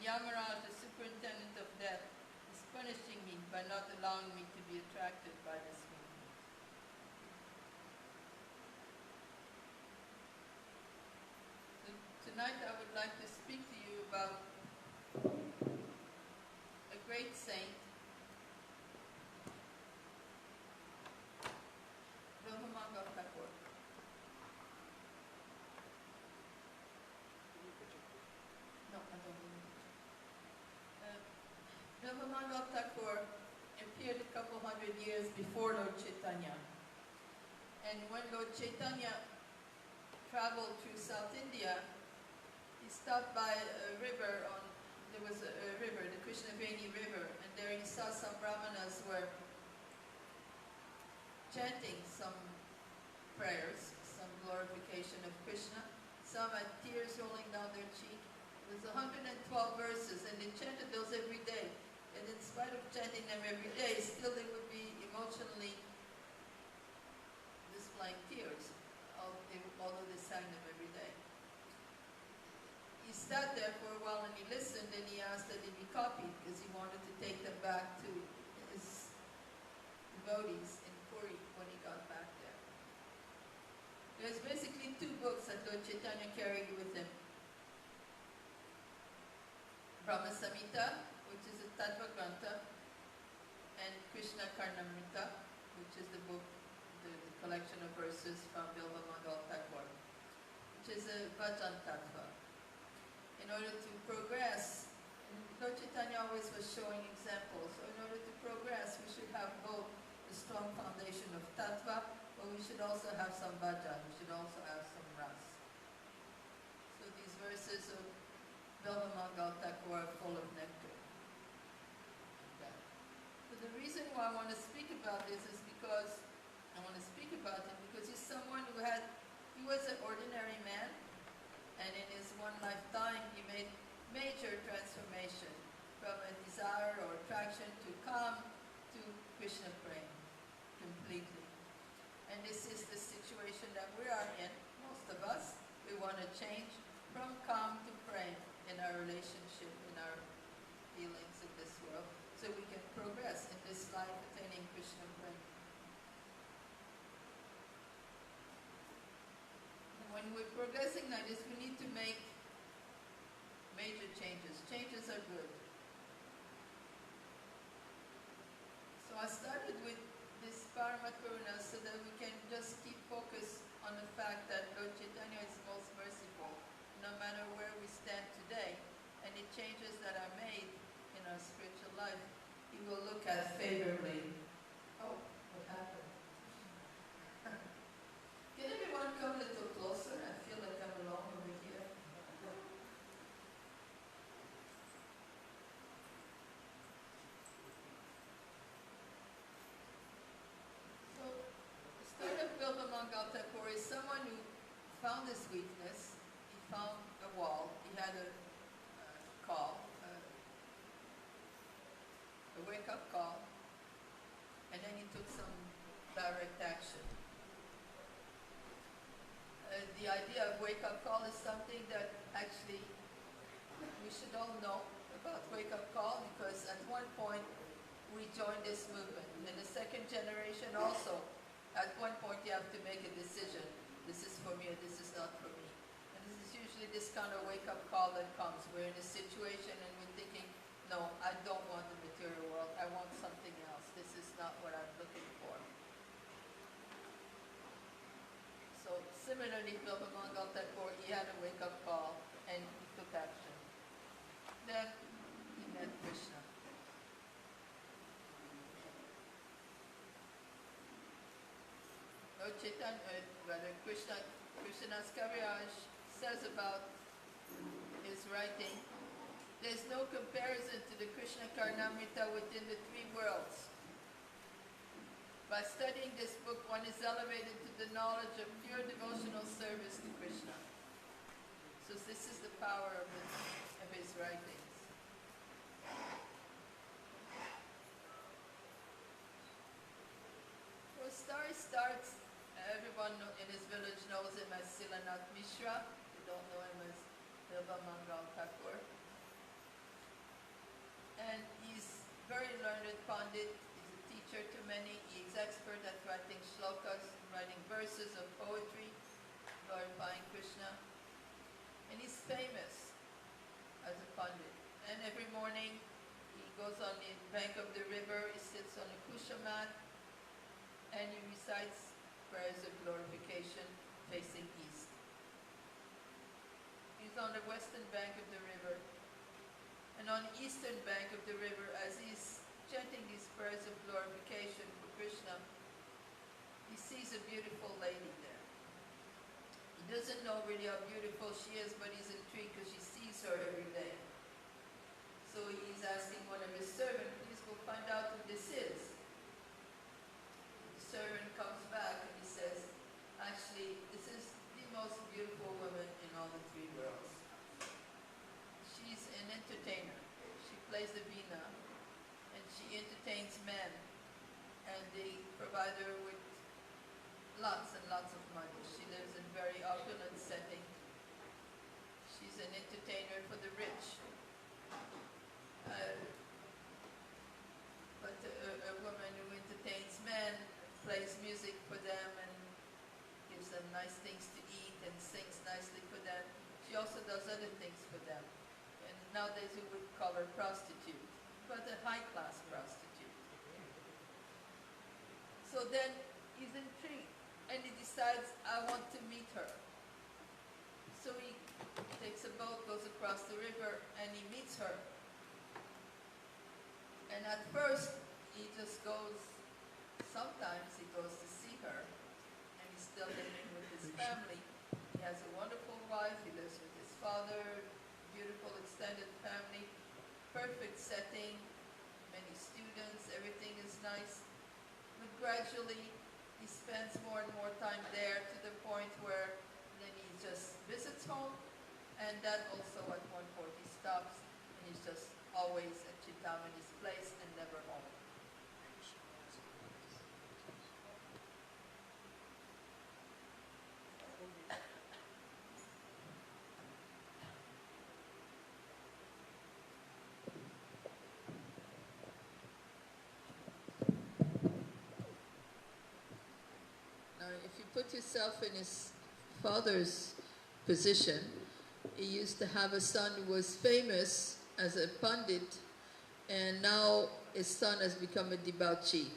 Yamaraj, the superintendent of death, is punishing me by not allowing me to be attracted by this movement. So tonight I would like to speak to you about a great saint, Brahmananda Thakur. No, I don't need it. Brahmananda Thakur appeared a couple hundred years before Lord Chaitanya. And when Lord Chaitanya traveled through South India, he stopped by a river there was a river, the Krishnaveni river, and there he saw some brahmanas were chanting some prayers, some glorification of Krishna. Some had tears rolling down their cheek. It was 112 verses, and they chanted those every day. And in spite of chanting them every day, still they would be emotionally displaying tears, although they sang them every day. He sat there for a while and he listened, and he asked that they be copied because he wanted to take them back to his devotees in Puri when he got back there. There's basically two books that Lord Chaitanya carried with him. Brahma Samhita, which is a Tattva Grantha, and Krishna Karnamrita, which is the book, the collection of verses from Bilvamangal Thakur, which is a Bhajan Tattva. In order to progress, Lord Chaitanya always was showing examples, so in order to progress, we should have both the strong foundation of Tattva, but we should also have some Bhajan, we should also have some Ras. So these verses of Bilvamangal Thakur are full of nectar. So the reason why I want to speak about this is because he's someone who he was an ordinary man, and in his one lifetime he made major transformation from a desire or attraction to Kam to Krishna prema completely. And this is the situation that we are in, most of us. We want to change from Kam to prema in our relationship, in our feelings in this world, so we can progress in this life attaining Krishna prema. When we're progressing like this, we need to make major changes. Changes are good. So I started with this Paramakaruna so that we can just keep focus on the fact that Lord Chaitanya is most merciful, no matter where we stand today. Any changes that are made in our spiritual life, He will look at favorably. Oh, what happened? Can everyone come a little closer? I feel like I'm alone over here. So, the story of Bilvamangal Thakur is someone who found his weakness. He found a wall. He had a call, a wake-up call, and then he took some direct action. The idea of wake-up call is something that actually we should all know about wake-up call, because at one point we joined this movement. In the second generation also, at one point you have to make a decision. This is for me or this is not for me. And this is usually this kind of wake-up call that comes. We're in a situation and we're thinking, no, I don't want the material world. I want something else. This is not what I'm looking for. So similarly, Bilvamangal Thakur, he had a wake-up call and he took action. Then he met Krishna. Lord Chaitanya, Krishna's Kaviraj says about his writing, there's no comparison to the Krishna Karnamrita within the three worlds. By studying this book, one is elevated to the knowledge of pure devotional service to Krishna. So this is the power of his writings. So Story starts, everyone in his village knows him as Silanath Mishra. They don't know him as Bilvamangal Thakur. and he's very learned Pandit. He's a teacher to many. He's expert at writing shlokas, writing verses of poetry, glorifying Krishna. And he's famous as a Pandit. And every morning he goes on the bank of the river, he sits on a kusha mat, and he recites prayers of glorification facing east. He's on the western bank of the river. And on the eastern bank of the river, as he's chanting these prayers of glorification for Krishna, he sees a beautiful lady there. He doesn't know really how beautiful she is, but he's intrigued because he sees her every day. So he's asking one of his servants, please go find out who this is. The servant comes back and he says, actually, this is the most beautiful woman in all the three worlds. She's an entertainer. She plays the veena and she entertains men, and they provide her with lots and lots of money. She lives in very opulent setting. She's an entertainer for the rich. But a woman who entertains men, plays music for them and gives them nice things to eat and sings nicely for them. She also does other things for them. And nowadays we would call her prostitute, but a high-class prostitute. So then he's intrigued and he decides, I want to meet her. So he takes a boat, goes across the river, and he meets her. And at first, he just goes, sometimes he goes to see her, and he's still living with his family. He has a wonderful wife, he lives with his father, beautiful extended family, perfect setting, many students, everything is nice. But gradually, he spends more and more time there to the point where then he just visits home, and that also at one point he stops, and he's just always at Chintamani's place and never home. Now, if you put yourself in his father's position, he used to have a son who was famous as a Pandit, and now his son has become a debauchee.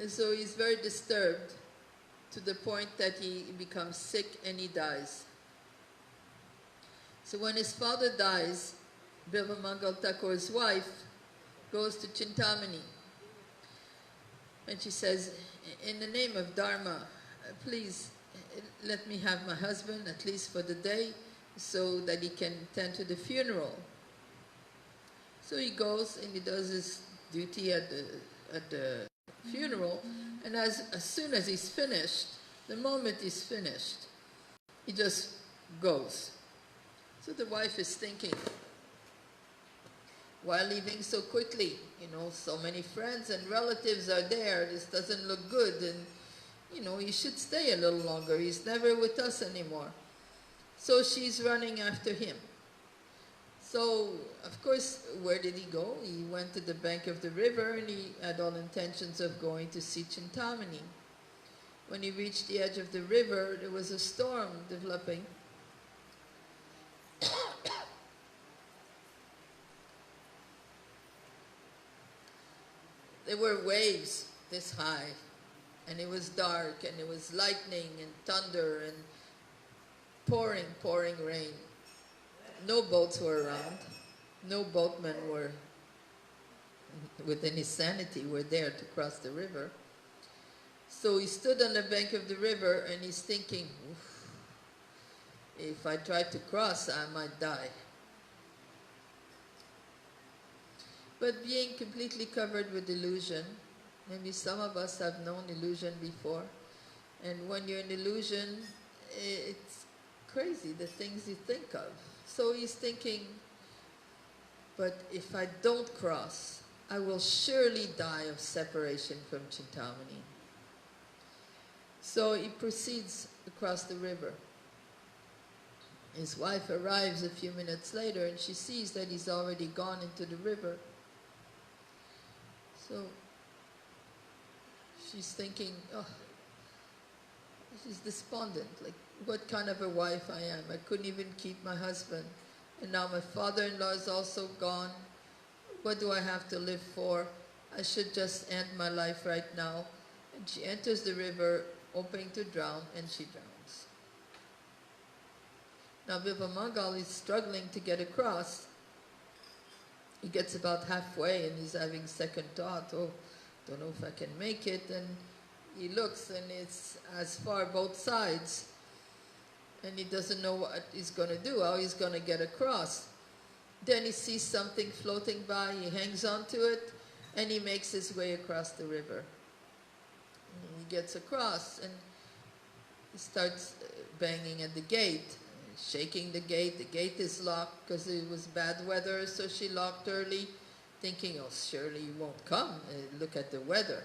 And so he's very disturbed to the point that he becomes sick and he dies. So when his father dies, Bilvamangal Thakur's wife goes to Chintamani and she says, in the name of Dharma, please let me have my husband at least for the day so that he can tend to the funeral. So he goes and he does his duty at the funeral, and as soon as he's finished, the moment he's finished, he just goes. So the wife is thinking, why leaving so quickly? You know, so many friends and relatives are there, this doesn't look good, and you know, he should stay a little longer, he's never with us anymore. So she's running after him. So, of course, where did he go? He went to the bank of the river and he had all intentions of going to see Chintamani. When he reached the edge of the river, there was a storm developing. There were waves this high, and it was dark, and it was lightning and thunder and pouring rain. No boats were around. No boatmen were, with any sanity, were there to cross the river. So he stood on the bank of the river and he's thinking, if I try to cross, I might die. But being completely covered with illusion, maybe some of us have known illusion before, and when you're in illusion, it's crazy the things you think of. So he's thinking, but if I don't cross, I will surely die of separation from Chintamani. So he proceeds across the river. His wife arrives a few minutes later and she sees that he's already gone into the river. So she's thinking, oh, she's despondent, like, what kind of a wife I am. I couldn't even keep my husband. And now my father-in-law is also gone. What do I have to live for? I should just end my life right now. And she enters the river, hoping to drown, and she drowns. Now Bilvamangal is struggling to get across. He gets about halfway and he's having second thought, oh, don't know if I can make it. And he looks and it's as far both sides. And he doesn't know what he's going to do, how he's going to get across. Then he sees something floating by, he hangs onto it, and he makes his way across the river. And he gets across and he starts banging at the gate, shaking the gate. The gate is locked because it was bad weather, so she locked early, thinking, oh, surely he won't come, look at the weather.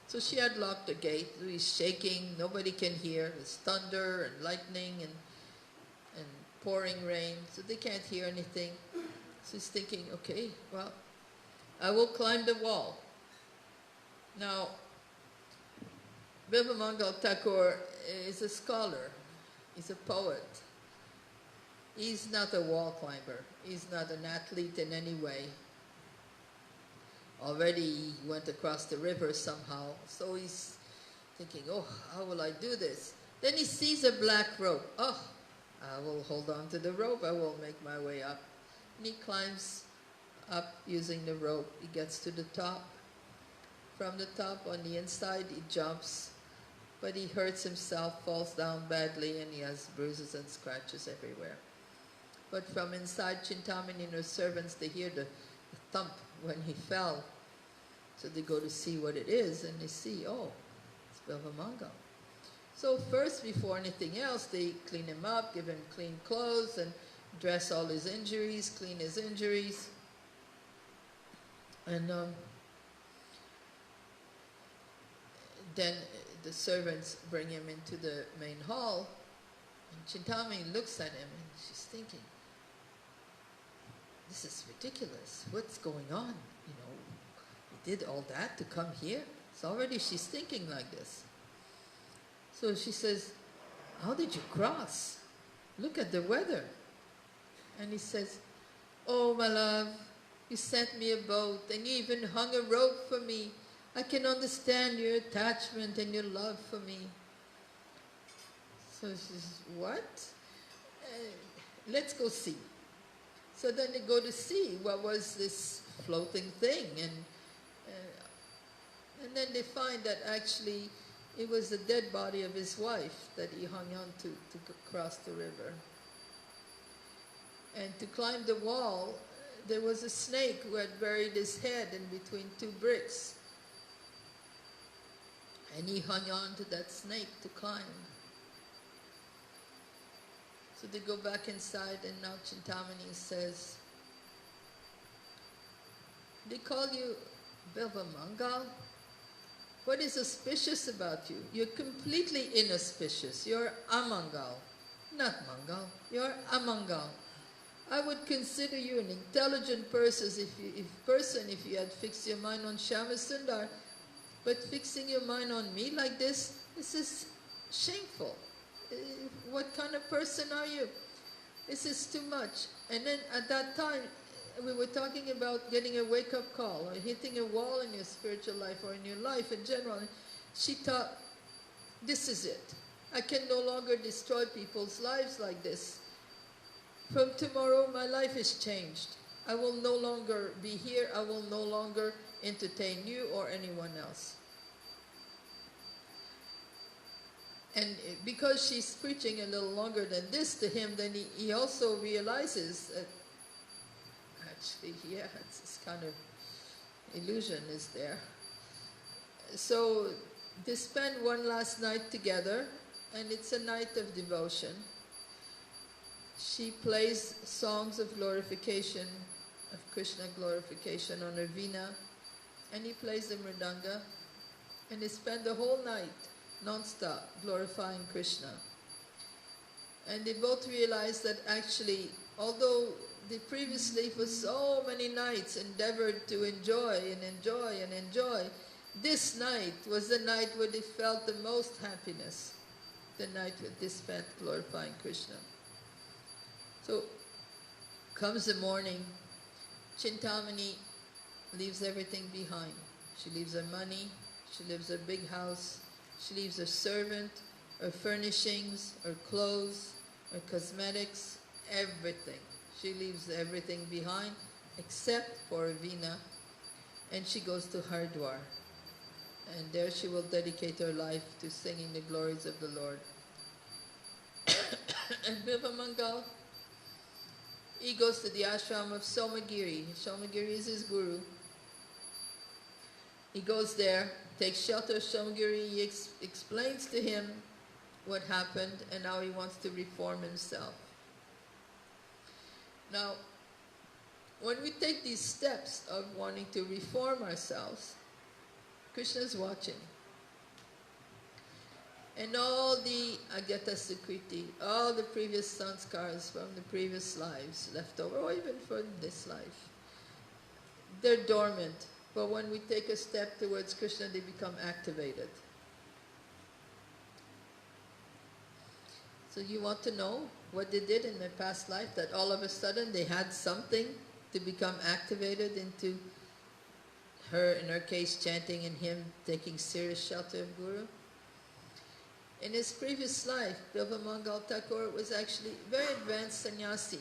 So she had locked the gate. He's shaking, nobody can hear. There's thunder and lightning and pouring rain, so they can't hear anything. So he's thinking, okay, well, I will climb the wall. Now, Bilvamangal Thakur is a scholar. He's a poet. He's not a wall climber. He's not an athlete in any way. Already he went across the river somehow, so he's thinking, oh, how will I do this? Then he sees a black rope. Oh, I will hold on to the rope, I will make my way up. And he climbs up using the rope. He gets to the top. From the top, on the inside, he jumps, but he hurts himself, falls down badly, and he has bruises and scratches everywhere. But from inside, Chintamani and her servants, they hear the thump when he fell. So they go to see what it is, and they see, oh, it's Bilvamangal. So first, before anything else, they clean him up, give him clean clothes, and dress all his injuries, clean his injuries. And then the servants bring him into the main hall, and Chintamani looks at him, and she's thinking, this is ridiculous. What's going on? You know, we did all that to come here? So already she's thinking like this. So she says, how did you cross? Look at the weather. And he says, oh, my love, you sent me a boat and you even hung a rope for me. I can understand your attachment and your love for me. So she says, what? Let's go see. So then they go to see what was this floating thing. And then they find that actually it was the dead body of his wife that he hung on to cross the river. And to climb the wall, there was a snake who had buried his head in between two bricks. And he hung on to that snake to climb. So they go back inside, and now Chintamani says, they call you Bilvamangal? What is auspicious about you? You're completely inauspicious. You're amangal. Not mangal. You're amangal. I would consider you an intelligent person if you had fixed your mind on Shyama-Sundar. But fixing your mind on me like this is shameful. What kind of person are you? This is too much. And then at that time, we were talking about getting a wake-up call or hitting a wall in your spiritual life or in your life in general. She thought, this is it. I can no longer destroy people's lives like this. From tomorrow, my life is changed. I will no longer be here. I will no longer entertain you or anyone else. And because she's preaching a little longer than this to him, then he also realizes that actually, yeah, it's this kind of illusion is there. So they spend one last night together, and it's a night of devotion. She plays songs of glorification, of Krishna glorification on her veena, and he plays the mridanga, and they spend the whole night non-stop glorifying Krishna. And they both realized that actually, although they previously for so many nights endeavored to enjoy and enjoy and enjoy, this night was the night where they felt the most happiness, the night when they spent glorifying Krishna. So comes the morning, Chintamani leaves everything behind. She leaves her money, she leaves her big house, she leaves her servant, her furnishings, her clothes, her cosmetics, everything. She leaves everything behind except for Veena, and she goes to Hardwar. And there she will dedicate her life to singing the glories of the Lord. And Bilvamangal, he goes to the ashram of Somagiri. Somagiri is his guru. He goes there, takes shelter of Somagiri, he explains to him what happened and how he wants to reform himself. Now, when we take these steps of wanting to reform ourselves, Krishna is watching. And all the Agata Sukriti, all the previous sanskars from the previous lives left over, or even from this life, they're dormant. But when we take a step towards Krishna, they become activated. So you want to know what they did in their past life, that all of a sudden they had something to become activated into her, in her case, chanting and him taking serious shelter of Guru? In his previous life, Bilvamangal Thakur was actually a very advanced sannyasi.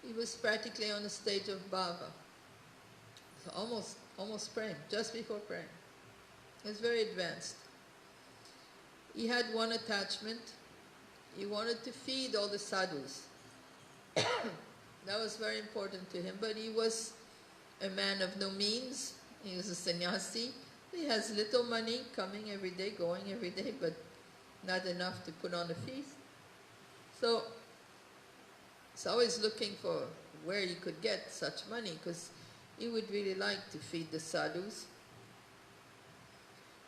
He was practically on the stage of Bhava. So almost praying, just before praying. He was very advanced. He had one attachment. He wanted to feed all the sadhus. That was very important to him, but he was a man of no means. He was a sannyasi. He has little money coming every day, going every day, but not enough to put on a feast. So he's always looking for where he could get such money, because he would really like to feed the sadhus.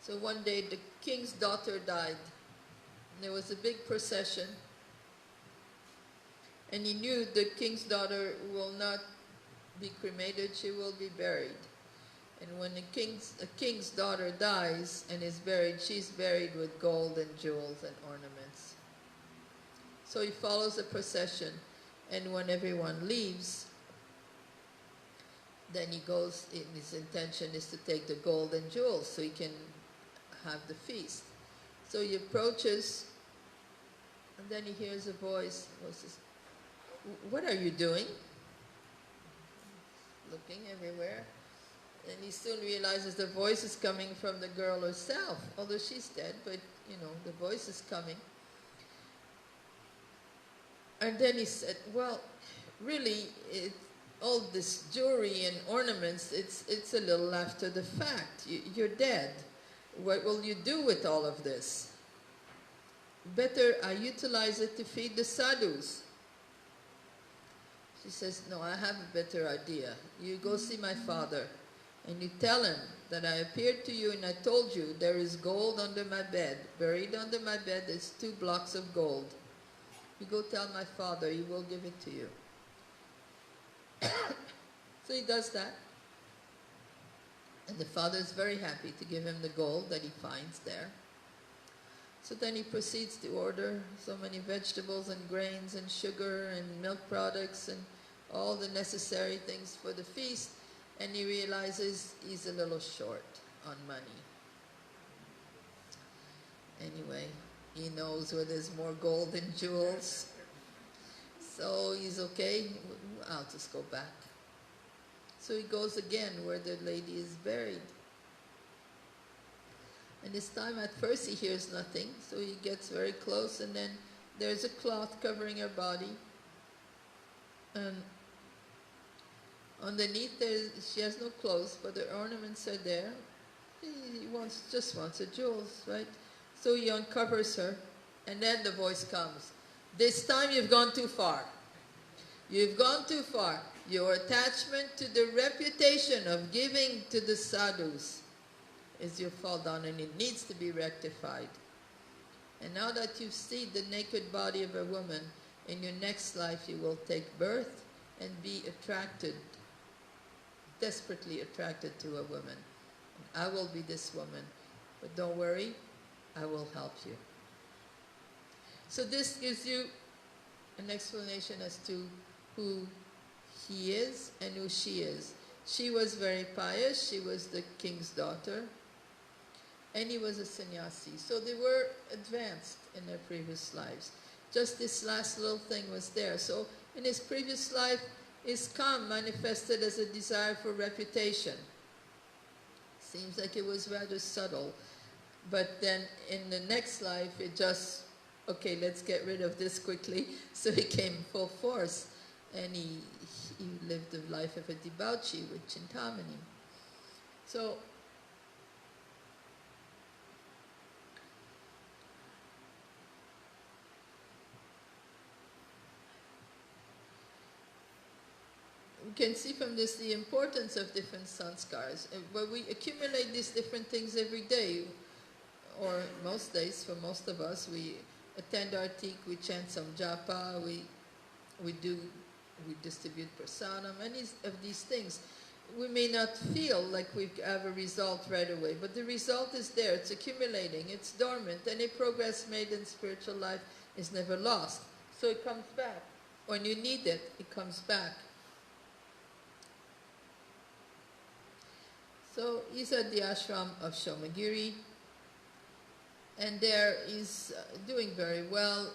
So one day the king's daughter died. There was a big procession, and he knew the king's daughter will not be cremated, she will be buried. And when a king's daughter dies and is buried, she's buried with gold and jewels and ornaments. So he follows the procession, and when everyone leaves, then he goes, his intention is to take the gold and jewels so he can have the feast. So he approaches, and then he hears a voice. He says, "What are you doing?" Looking everywhere. And he soon realizes the voice is coming from the girl herself, although she's dead, but the voice is coming. And then he said, "Well, really, all this jewelry and ornaments, it's a little after the fact. You're dead. What will you do with all of this? Better I utilize it to feed the sadhus." She says, "No, I have a better idea. You go see my father, and you tell him that I appeared to you and I told you there is gold under my bed. Buried under my bed is 2 blocks of gold. You go tell my father, he will give it to you." So he does that. And the father is very happy to give him the gold that he finds there. So then he proceeds to order so many vegetables and grains and sugar and milk products and all the necessary things for the feast. And he realizes he's a little short on money. Anyway, he knows where there's more gold and jewels. So he's okay, I'll just go back. So he goes again where the lady is buried. And this time at first he hears nothing, so he gets very close, and then there's a cloth covering her body. And underneath she has no clothes, but her ornaments are there. He just wants her jewels, right? So he uncovers her, and then the voice comes. "This time you've gone too far. You've gone too far. Your attachment to the reputation of giving to the sadhus is your fall down, and it needs to be rectified." And now that you see the naked body of a woman, in your next life you will take birth and be attracted, desperately attracted to a woman. And I will be this woman, but don't worry, I will help you. So this gives you an explanation as to who he is and who she is. She was very pious, she was the king's daughter, and he was a sannyasi. So they were advanced in their previous lives. Just this last little thing was there. So in his previous life, his calm manifested as a desire for reputation. Seems like it was rather subtle. But then in the next life, it just, okay, let's get rid of this quickly. So he came full force. And he lived the life of a debauchee with Chintamani. So we can see from this the importance of different sanskars. But we accumulate these different things every day, or most days for most of us. We attend our tik, we chant some japa, we distribute prasadam, any of these things. We may not feel like we have a result right away, but the result is there, it's accumulating, it's dormant. Any progress made in spiritual life is never lost. So it comes back. When you need it, it comes back. So he's at the ashram of Shomagiri, and there he's doing very well.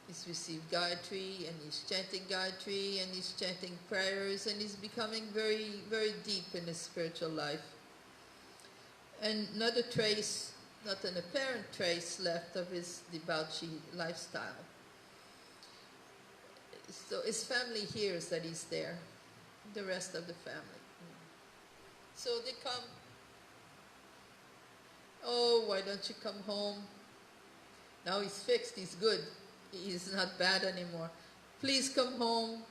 He's received Gayatri, and he's chanting Gayatri, and he's chanting prayers, and he's becoming very, very deep in his spiritual life. And not a trace, not an apparent trace left of his debauchee lifestyle. So his family hears that he's there, the rest of the family. So they come, oh, why don't you come home? Now he's fixed, he's good. He's not bad anymore. Please come home.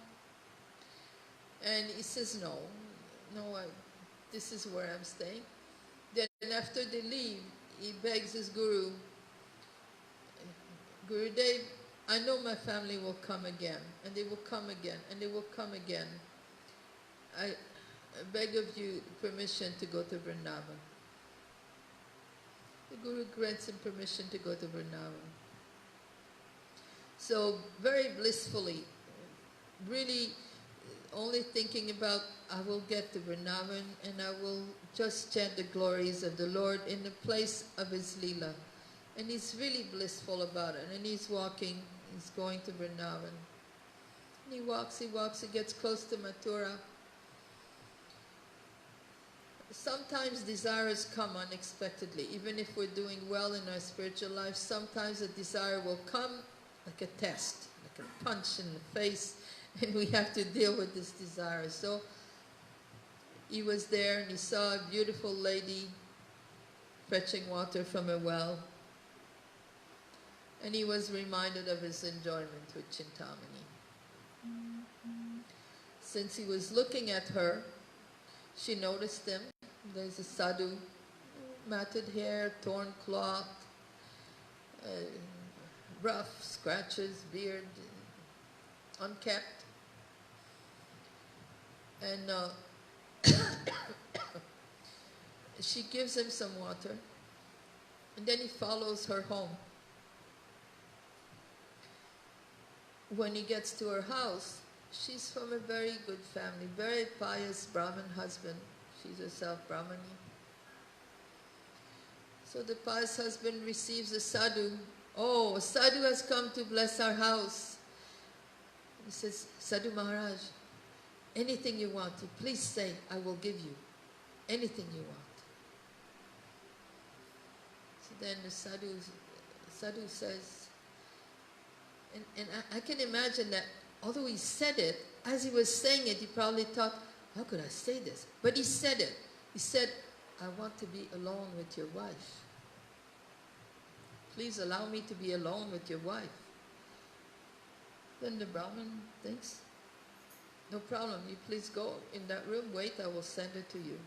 And he says, no, this is where I'm staying. Then after they leave, he begs his guru, Gurudev, I know my family will come again, and they will come again, and they will come again. I beg of you permission to go to Vrindavan. The Guru grants him permission to go to Vrindavan. So very blissfully, really only thinking about, I will get to Vrindavan and I will just chant the glories of the Lord in the place of his Leela. And he's really blissful about it. And he's walking, he's going to Vrindavan. And he walks, he gets close to Mathura. Sometimes desires come unexpectedly. Even if we're doing well in our spiritual life, sometimes a desire will come like a test, like a punch in the face, and we have to deal with this desire. So he was there and he saw a beautiful lady fetching water from a well, and he was reminded of his enjoyment with Chintamani. Since he was looking at her, she noticed him. There's a sadhu, matted hair, torn cloth, rough scratches, beard, unkempt. And she gives him some water, and then he follows her home. When he gets to her house, she's from a very good family, very pious Brahmin husband. She's herself Brahmani. So the pious husband receives a sadhu. Oh, a sadhu has come to bless our house. He says, Sadhu Maharaj, anything you want to, please say, I will give you. Anything you want. So then the sadhu says, and I can imagine that although he said it, as he was saying it, he probably thought, how could I say this? But he said it. He said, I want to be alone with your wife. Please allow me to be alone with your wife. Then the Brahmin thinks, no problem, you please go in that room, wait, I will send her to you.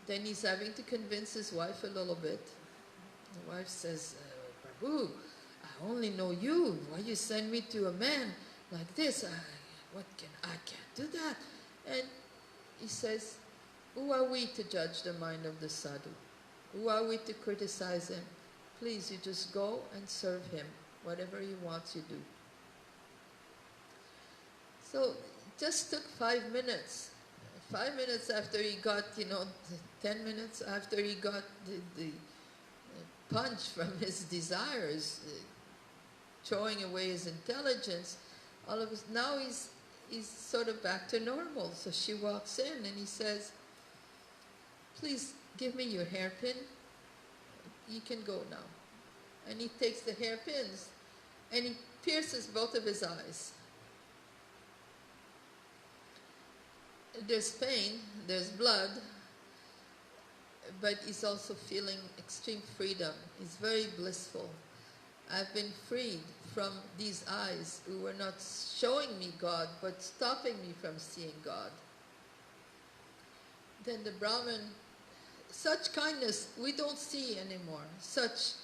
Then he's having to convince his wife a little bit. The wife says, Prabhu, I only know you. Why you send me to a man like this? I can't do that. And he says, who are we to judge the mind of the sadhu? Who are we to criticize him? Please, you just go and serve him. Whatever he wants, you do. So it just took 5 minutes. 5 minutes after he got, 10 minutes after he got the punch from his desires, throwing away his intelligence, now he's sort of back to normal. So she walks in and he says, please give me your hairpin. You can go now. And he takes the hairpins and he pierces both of his eyes. There's pain, there's blood, but he's also feeling extreme freedom. He's very blissful. I've been freed from these eyes who were not showing me God, but stopping me from seeing God. Then the Brahmin, such kindness we don't see anymore. Such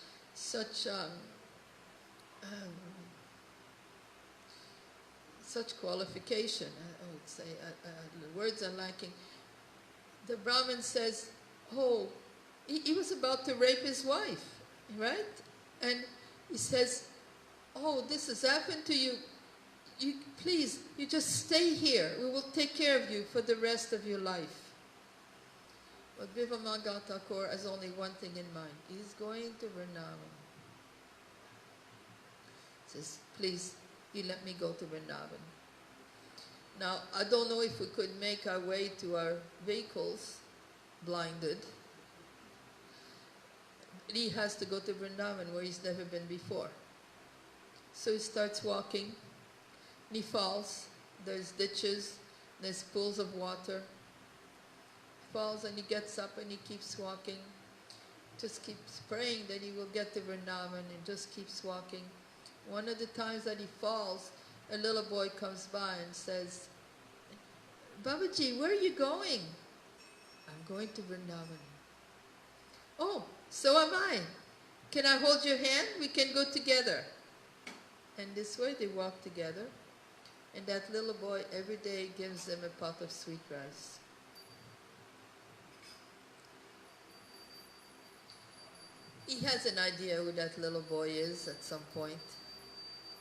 qualification, I would say, the words are lacking. The Brahmin says, oh, he was about to rape his wife, right? And he says, oh, this has happened to you. Please, you just stay here. We will take care of you for the rest of your life. But Bhivamanga Thakur has only one thing in mind. He's going to Vrindavan. He says, please, you let me go to Vrindavan. Now, I don't know if we could make our way to our vehicles blinded. But he has to go to Vrindavan where he's never been before. So he starts walking, and he falls. There's ditches, there's pools of water. He falls and he gets up and he keeps walking. Just keeps praying that he will get to Vrindavan and just keeps walking. One of the times that he falls, a little boy comes by and says, Babaji, where are you going? I'm going to Vrindavan. Oh, so am I. Can I hold your hand? We can go together. And this way they walk together. And that little boy every day gives them a pot of sweet rice. He has an idea who that little boy is at some point.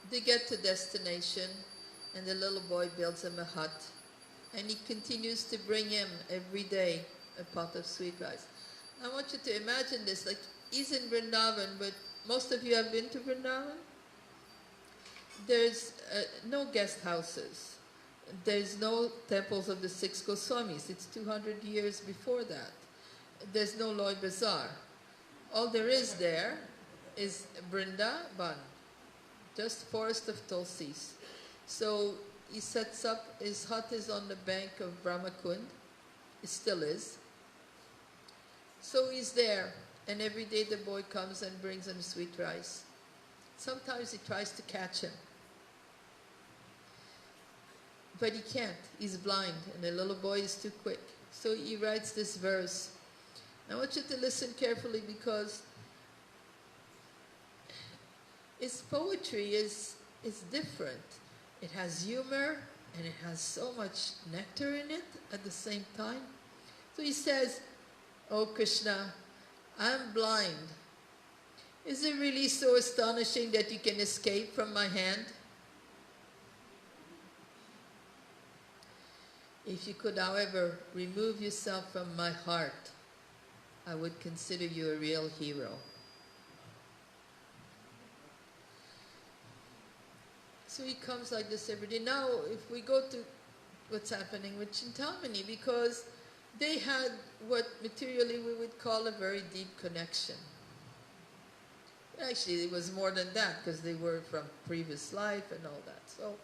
They get to destination and the little boy builds him a hut. And he continues to bring him every day a pot of sweet rice. I want you to imagine this, like he's in Vrindavan, but most of you have been to Vrindavan? There's no guest houses. There's no temples of the 6 Goswamis. It's 200 years before that. There's no Loy Bazaar. All there is Vrindavan, just forest of Tulsis. So he sets up, his hut is on the bank of Brahmakund. It still is. So he's there, and every day the boy comes and brings him sweet rice. Sometimes he tries to catch him. But he can't, he's blind, and the little boy is too quick. So he writes this verse. I want you to listen carefully because his poetry is different. It has humor and it has so much nectar in it at the same time. So he says, oh Krishna, I'm blind. Is it really so astonishing that you can escape from my hand? If you could, however, remove yourself from my heart, I would consider you a real hero. So he comes like this every day. Now, if we go to what's happening with Chintamani, because they had what materially we would call a very deep connection. Actually, it was more than that, because they were from previous life and all that. So,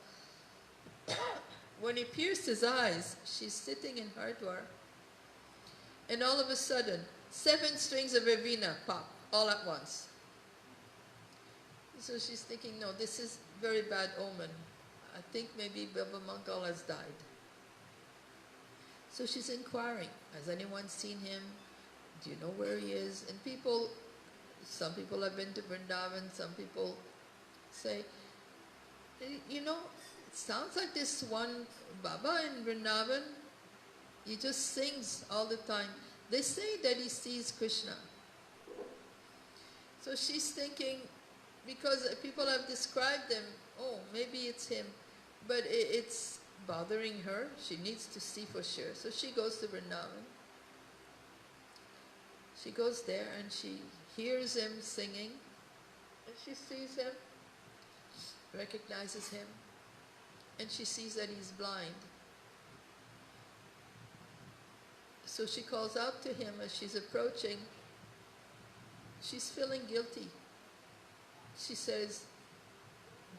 when he pierced his eyes, she's sitting in Hardwar, and all of a sudden, 7 strings of a veena pop, all at once. So she's thinking, no, this is very bad omen. I think maybe Baba Mangal has died. So she's inquiring, has anyone seen him? do you know where he is? And some people have been to Vrindavan, some people say, you know, it sounds like this one Baba in Vrindavan, he just sings all the time. They say that he sees Krishna. So she's thinking, because people have described him, oh, maybe it's him, but it's bothering her. She needs to see for sure. So she goes to Vrindavan. She goes there and she hears him singing, and she sees him, recognizes him, and she sees that he's blind. So she calls out to him as she's approaching. She's feeling guilty. She says,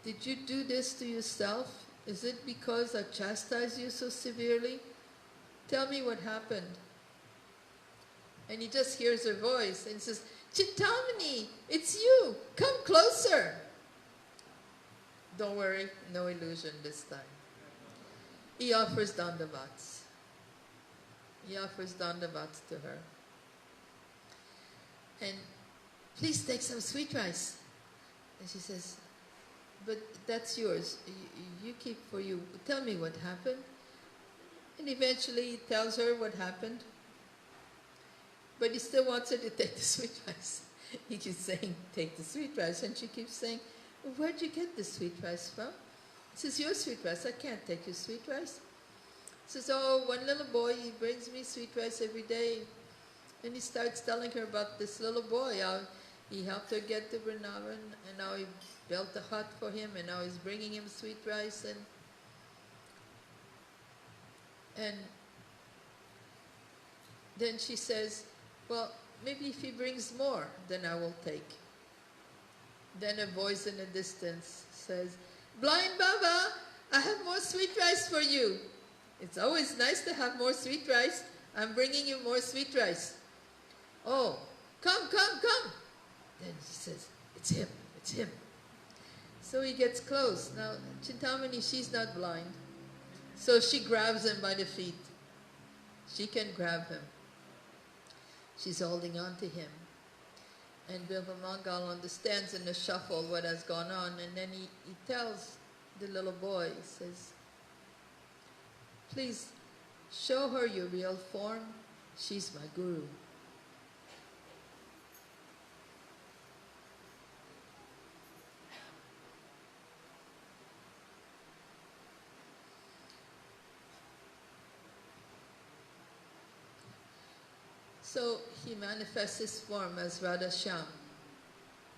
"Did you do this to yourself? Is it because I chastised you so severely? Tell me what happened." And he just hears her voice and says, "Chintamani, it's you. Come closer." Don't worry, no illusion this time. He offers dandavats. He offers dandavats to her. And, "Please take some sweet rice." And she says, "But that's yours. You keep for you. Tell me what happened." And eventually he tells her what happened. But he still wants her to take the sweet rice. He keeps saying, "Take the sweet rice." And she keeps saying, "Well, where'd you get the sweet rice from?" He says, "Your sweet rice. I can't take your sweet rice." He says, "Oh, one little boy, he brings me sweet rice every day." And he starts telling her about this little boy, how he helped her get to Vrindavan, and now he built a hut for him, and now he's bringing him sweet rice. And then she says, "Well, maybe if he brings more, then I will take." Then a voice in the distance says, "Blind Baba, I have more sweet rice for you." It's always nice to have more sweet rice. I'm bringing you more sweet rice. "Oh, come, come, come." Then she says, "It's him, it's him." So he gets close. Now, Chintamani, she's not blind. So she grabs him by the feet. She can grab him. She's holding on to him. And Bilvamangal understands in the shuffle what has gone on, and then he tells the little boy, he says, "Please, show her your real form. She's my guru." So he manifests his form as Radha Shyam.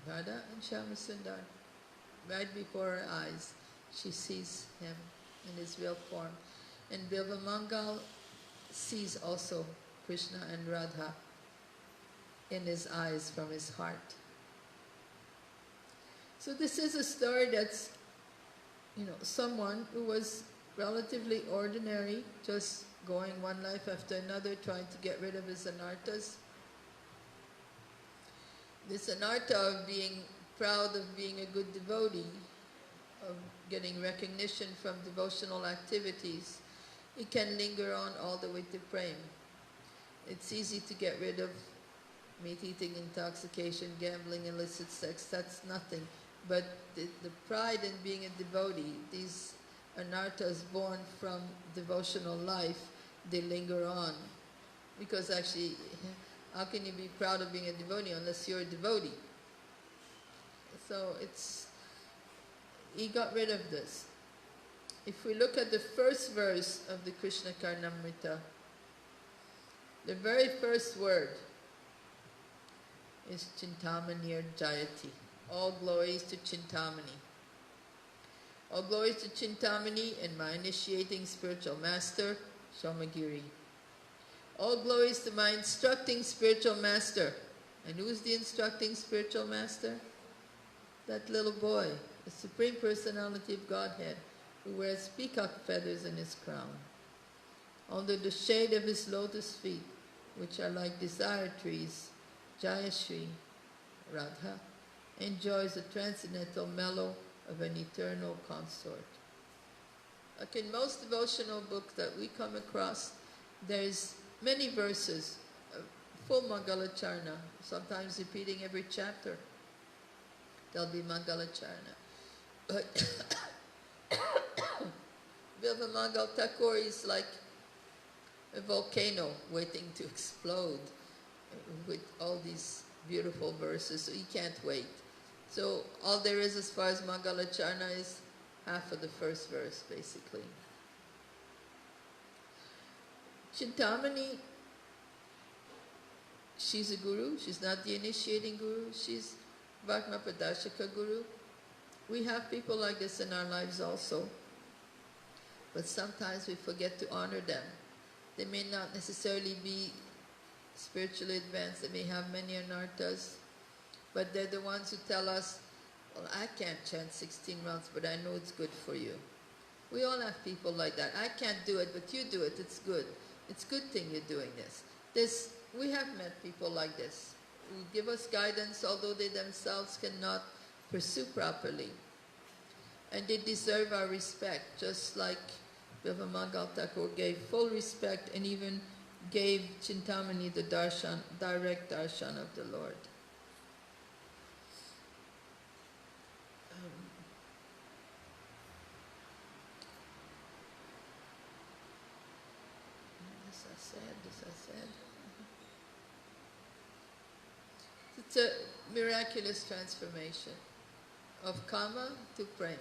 Radha and Shyama Sundar. Right before her eyes, she sees him in his real form. And Bilvamangal sees also Krishna and Radha in his eyes from his heart. So this is a story that's, someone who was relatively ordinary, just going one life after another, trying to get rid of his anarthas. This anartha of being proud of being a good devotee, of getting recognition from devotional activities, it can linger on all the way to prema. It's easy to get rid of meat-eating, intoxication, gambling, illicit sex, that's nothing. But the pride in being a devotee, these anarthas born from devotional life, they linger on. Because actually, how can you be proud of being a devotee unless you're a devotee? So he got rid of this. If we look at the first verse of the Krishna Karnamrita, the very first word is Chintamanir Jayati. All glories to Chintamani. All glories to Chintamani and my initiating spiritual master, Somagiri. All glories to my instructing spiritual master. And who's the instructing spiritual master? That little boy, the Supreme Personality of Godhead, who wears peacock feathers in his crown. Under the shade of his lotus feet, which are like desire trees, Jayashri, Radha, enjoys the transcendental mellow of an eternal consort. Like in most devotional books that we come across, there's many verses full Mangalacharna, sometimes repeating every chapter. There'll be Mangalacharna. But Bilvamangal Thakur is like a volcano waiting to explode with all these beautiful verses, so he can't wait. So all there is as far as Mangalacharna is half of the first verse, basically. Chintamani, she's a guru. She's not the initiating guru. She's Bhakma Pradarshaka guru. We have people like this in our lives also. But sometimes we forget to honor them. They may not necessarily be spiritually advanced. They may have many anarthas. But they're the ones who tell us, well, I can't chant 16 rounds, but I know it's good for you. We all have people like that. I can't do it, but you do it. It's good. It's a good thing you're doing this. We have met people like this who give us guidance, although they themselves cannot pursue properly. And they deserve our respect, just like Bilvamangal Thakur gave full respect and even gave Chintamani the darshan, direct darshan of the Lord. This I said. It's a miraculous transformation of kama to prem.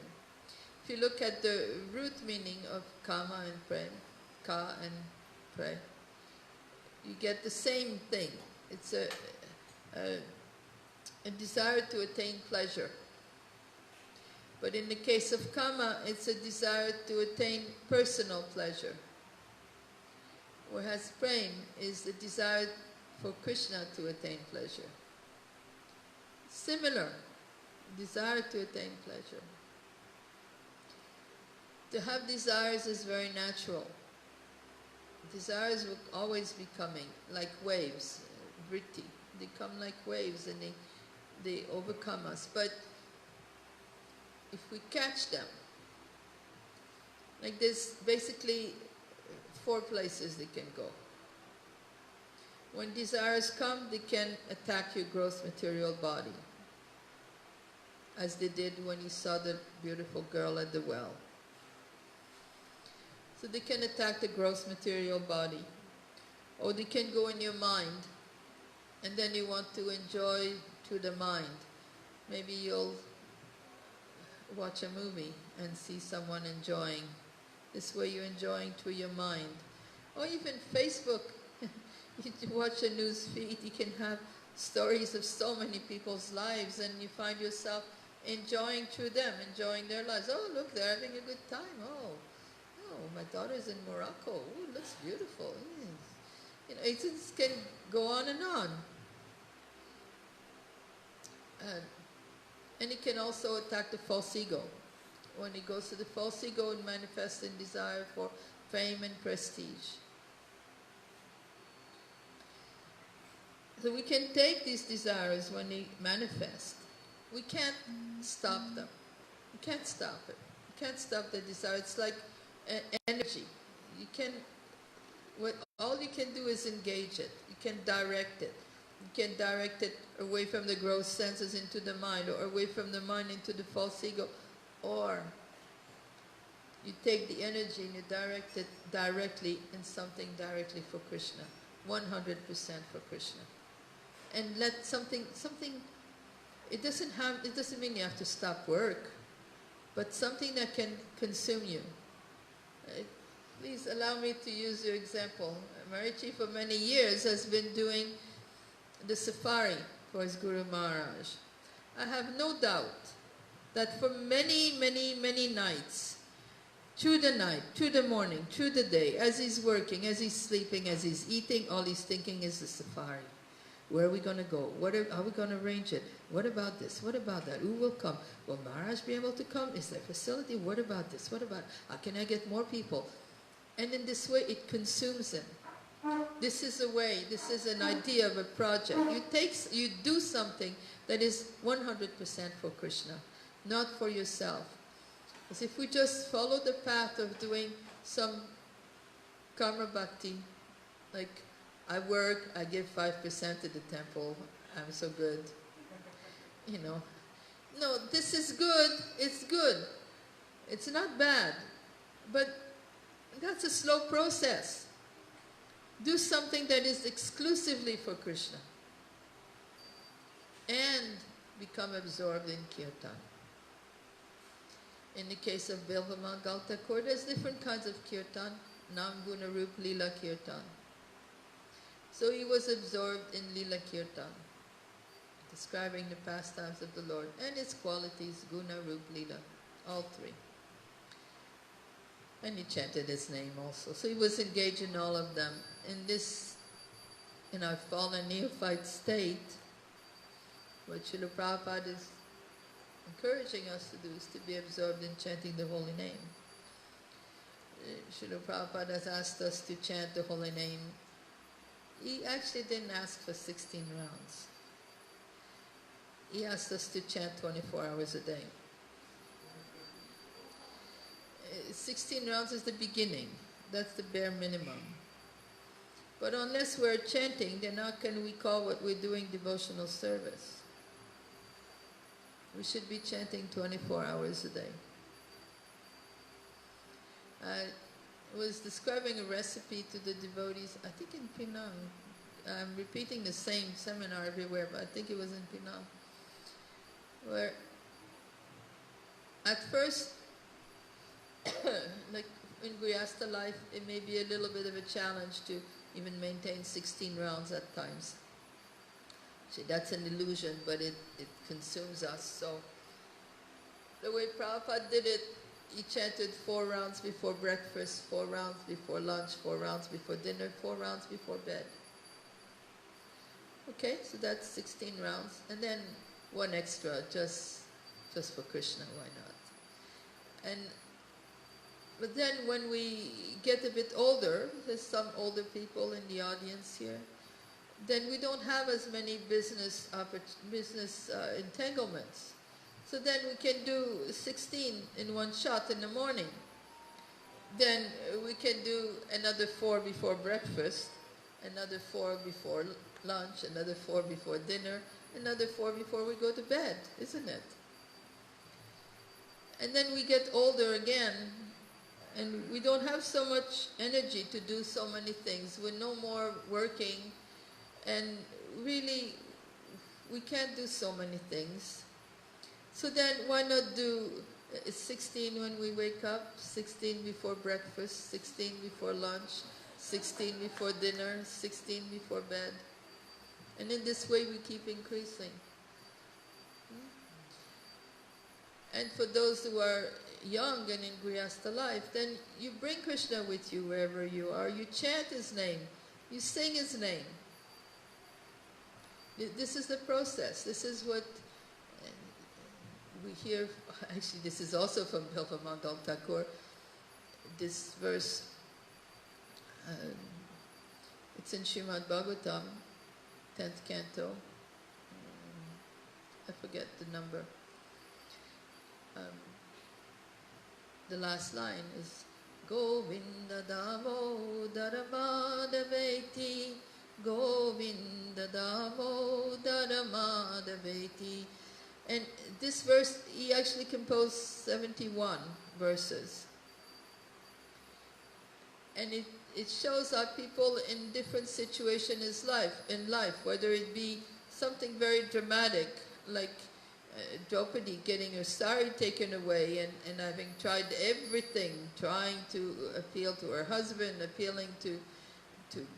If you look at the root meaning of kama and prem, ka and prem, you get the same thing. It's a desire to attain pleasure. But in the case of kama, it's a desire to attain personal pleasure. Whereas prem is the desire for Krishna to attain pleasure. Similar, desire to attain pleasure. To have desires is very natural. Desires will always be coming, like waves, vritti. They come like waves and they overcome us. But if we catch them, like there's basically 4 places they can go. When desires come, they can attack your gross material body, as they did when you saw the beautiful girl at the well. So they can attack the gross material body. Or they can go in your mind, and then you want to enjoy through the mind. Maybe you'll watch a movie and see someone enjoying. This way you're enjoying through your mind. Or even Facebook. You watch a news feed, you can have stories of so many people's lives, and you find yourself enjoying through them, enjoying their lives. Oh, look, they're having a good time. Oh, my daughter's in Morocco. Oh, it looks beautiful. Yes. You know, it just can go on and on. And it can also attack the false ego. When it goes to the false ego, it manifests in desire for fame and prestige. So we can take these desires when they manifest. We can't stop them. You can't stop it. You can't stop the desire. It's like energy. You can, all you can do is engage it. You can direct it. You can direct it away from the gross senses into the mind, or away from the mind into the false ego, or you take the energy and you direct it directly in something directly for Krishna, 100% for Krishna. And let something, it doesn't mean you have to stop work, but something that can consume you. Please allow me to use your example. Marichi for many years has been doing the safari for his Guru Maharaj. I have no doubt that for many, many, many nights, through the night, through the morning, through the day, as he's working, as he's sleeping, as he's eating, all he's thinking is the safari. Where are we going to go? How are we going to arrange it? What about this? What about that? Who will come? Will Maharaj be able to come? Is there a facility? What about this? What about, how can I get more people? And in this way, it consumes him. This is a way, this is an idea of a project. You do something that is 100% for Krishna, not for yourself. As if we just follow the path of doing some karma bhakti, like I work, I give 5% to the temple, I'm so good. You know. No, this is good, it's good. It's not bad. But that's a slow process. Do something that is exclusively for Krishna. And become absorbed in kirtan. In the case of Bilva Mangal Thakur, there's different kinds of kirtan, Nam Guna Rup Lila Kirtan. So he was absorbed in Lila Kirtan, describing the pastimes of the Lord and its qualities, Guna Rup Lila, all three. And he chanted his name also. So he was engaged in all of them. In our fallen neophyte state, what Srila Prabhupada is encouraging us to do is to be absorbed in chanting the holy name. Srila Prabhupada has asked us to chant the holy name. He actually didn't ask for 16 rounds. He asked us to chant 24 hours a day. 16 rounds is the beginning. That's the bare minimum. But unless we're chanting, then how can we call what we're doing devotional service? We should be chanting 24 hours a day. I was describing a recipe to the devotees, I think in Penang. I'm repeating the same seminar everywhere, but I think it was in Penang. Where at first, like in Grihastha life, it may be a little bit of a challenge to even maintain 16 rounds at times. See, that's an illusion, but it consumes us. So the way Prabhupada did it, he chanted 4 rounds before breakfast, 4 rounds before lunch, 4 rounds before dinner, 4 rounds before bed. Okay, so that's 16 rounds. And then 1 extra, just for Krishna, why not? But then when we get a bit older, there's some older people in the audience here, then we don't have as many business entanglements. So then we can do 16 in one shot in the morning. Then we can do another 4 before breakfast, another 4 before lunch, another 4 before dinner, another 4 before we go to bed, isn't it? And then we get older again, and we don't have so much energy to do so many things. We're no more working, and really, we can't do so many things. So then why not do 16 when we wake up, 16 before breakfast, 16 before lunch, 16 before dinner, 16 before bed. And in this way we keep increasing. And for those who are young and in Grihastha life, then you bring Krishna with you wherever you are. You chant His name. You sing His name. This is the process. This is what we hear. Actually, this is also from Bilva Mangal Thakur. This verse, it's in Srimad Bhagavatam, 10th canto. I forget the number. The last line is Govinda Damodara Madhaveti, Govinda Damodara Madhaveti. And this verse, he actually composed 71 verses. And it shows how people in different situations in life, whether it be something very dramatic, like Draupadi getting her sari taken away and having tried everything, trying to appeal to her husband, appealing to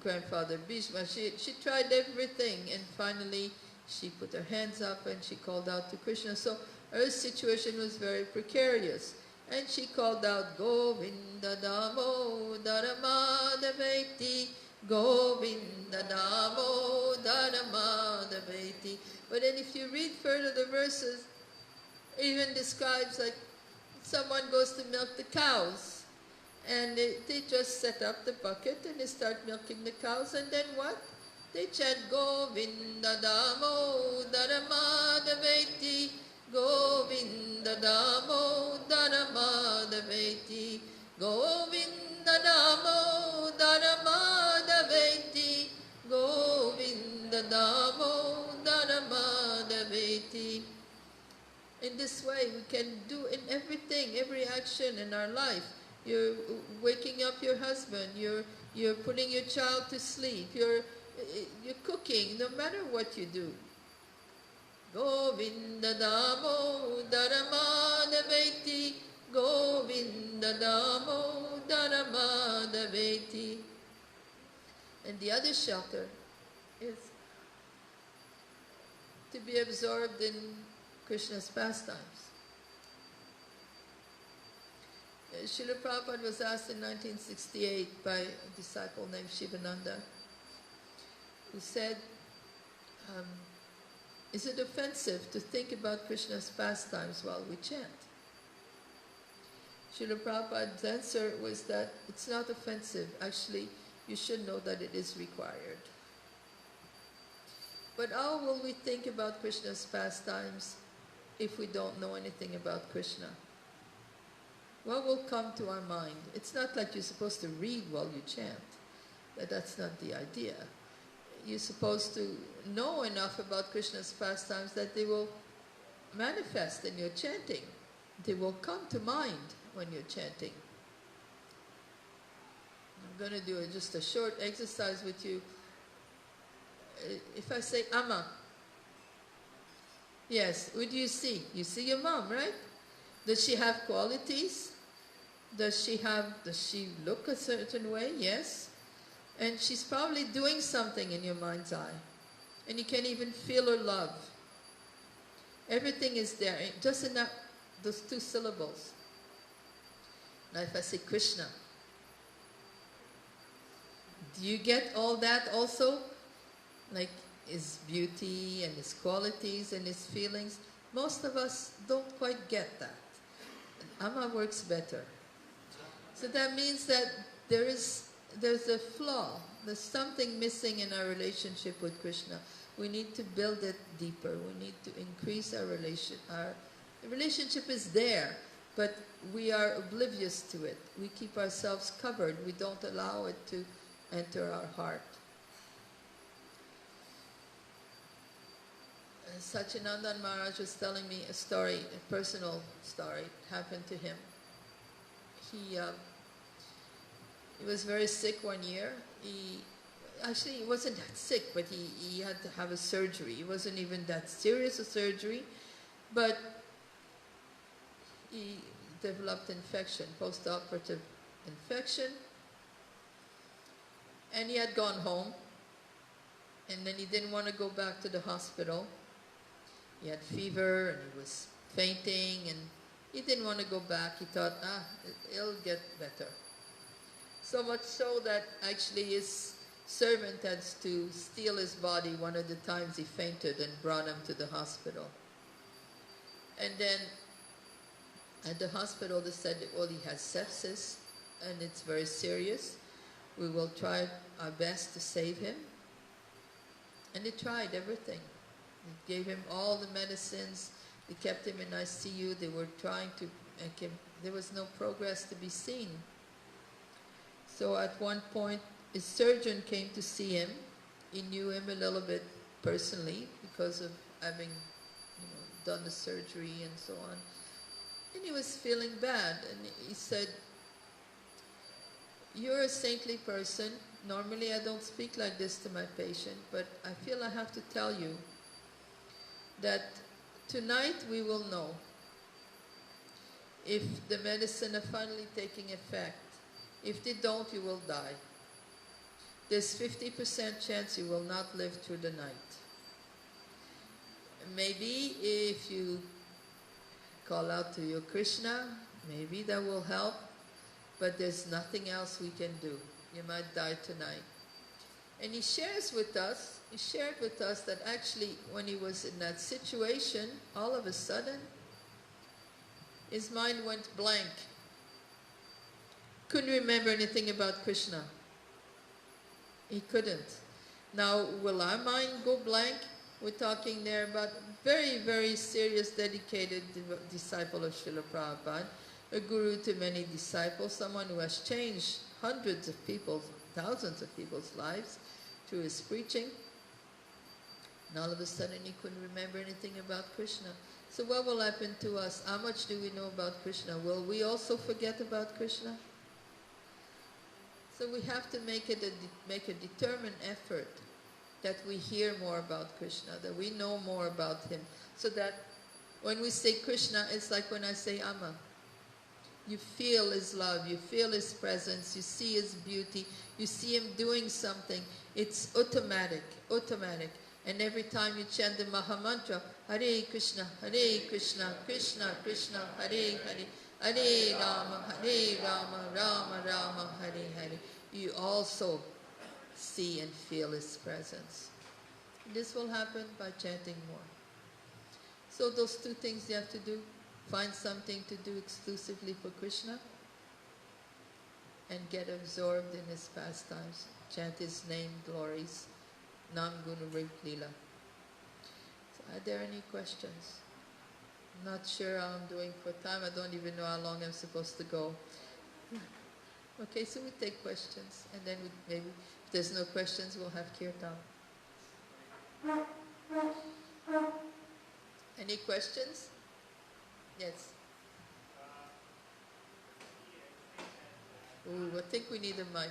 grandfather Bhishma. She tried everything, and finally she put her hands up and she called out to Krishna. So her situation was very precarious. And she called out, Govinda Damodara Madhaveti, Govinda Damodara Madhaveti. But then if you read further the verses, it even describes like someone goes to milk the cows. And they just set up the bucket and they start milking the cows. And then what? They chant Govinda Damodara Madhaveti, Govinda Damodara Madhaveti, Govinda Damodara Madhaveti, damo dharmadaveti. In this way we can do in everything, every action in our life. You're waking up your husband, you're putting your child to sleep, you're cooking, no matter what you do. Govinda damo dharmadaveti, Govinda damo dharmadaveti. And the other shelter is to be absorbed in Krishna's pastimes. Srila Prabhupada was asked in 1968 by a disciple named Shivananda, who said, is it offensive to think about Krishna's pastimes while we chant? Srila Prabhupada's answer was that it's not offensive. Actually, you should know that it is required. But how will we think about Krishna's pastimes if we don't know anything about Krishna? What will come to our mind? It's not like you're supposed to read while you chant. That's not the idea. You're supposed to know enough about Krishna's pastimes that they will manifest in your chanting. They will come to mind when you're chanting. I'm going to do just a short exercise with you. If I say Amma, yes, what do you see? You see your mom, right? Does she have qualities? Does she look a certain way? Yes. And she's probably doing something in your mind's eye. And you can even feel her love. Everything is there, just in those two syllables. Now if I say Krishna, do you get all that also? Like his beauty and his qualities and his feelings? Most of us don't quite get that. Amma works better. So that means that there's a flaw. There's something missing in our relationship with Krishna. We need to build it deeper. We need to increase our relation. The relationship is there, but we are oblivious to it. We keep ourselves covered. We don't allow it to enter our heart. Satyanandan Maharaj was telling me a story, a personal story. It happened to him. He was very sick one year. He wasn't that sick, but he had to have a surgery. It wasn't even that serious a surgery, but he developed infection, post-operative infection, and he had gone home, and then he didn't want to go back to the hospital. He had fever and he was fainting and he didn't want to go back. He thought, it'll get better. So much so that actually his servant had to steal his body one of the times he fainted and brought him to the hospital. And then at the hospital they said, well, he has sepsis and it's very serious. We will try our best to save him. And they tried everything. They gave him all the medicines. They kept him in ICU. They were trying to make him. There was no progress to be seen. So at one point, his surgeon came to see him. He knew him a little bit personally because of having, done the surgery and so on. And he was feeling bad. And he said, "You're a saintly person. Normally I don't speak like this to my patient, but I feel I have to tell you that tonight we will know if the medicine are finally taking effect. If they don't, you will die. There's 50% chance you will not live through the night. Maybe if you call out to your Krishna, maybe that will help, but there's nothing else we can do. You might die tonight." And he shared with us that actually when he was in that situation, all of a sudden, his mind went blank. Couldn't remember anything about Krishna. He couldn't. Now, will our mind go blank? We're talking there about very, very serious, dedicated disciple of Srila Prabhupada, a guru to many disciples, someone who has changed hundreds of people's, thousands of people's lives through his preaching. And all of a sudden you couldn't remember anything about Krishna. So what will happen to us? How much do we know about Krishna? Will we also forget about Krishna? So we have to make a determined effort that we hear more about Krishna, that we know more about Him. So that when we say Krishna, it's like when I say Amma. You feel His love, you feel His presence, you see His beauty, you see Him doing something. It's automatic, automatic. And every time you chant the Mahamantra, Hare Krishna, Krishna Krishna, Hare Hare, Hare Rama, Rama Rama, Hare Hare, you also see and feel His presence. This will happen by chanting more. So those two things you have to do. Find something to do exclusively for Krishna and get absorbed in His pastimes. Chant His name, glories. Nam Guna Rig Lila. So are there any questions? I'm not sure how I'm doing for time. I don't even know how long I'm supposed to go. Okay, so we take questions, and then maybe if there's no questions, we'll have kirtan. Any questions? Yes. Ooh, I think we need a mic.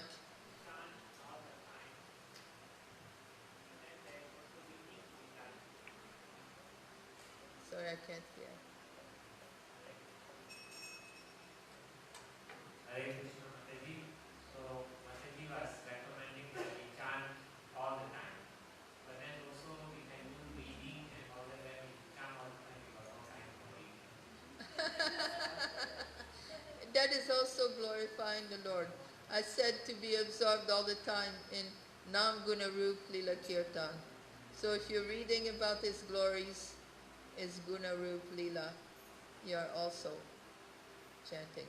Sorry, I can't hear. Hare Krishna Mataji. So Mataji was recommending that we chant all the time. But then also we can do reading and all that when we chant all the time, we got no time for reading. That is also glorifying the Lord. I said to be absorbed all the time in Nam Guna Roop Lila Kirtan. So if you're reading about His glories, His Guna Roop Lila, you are also chanting.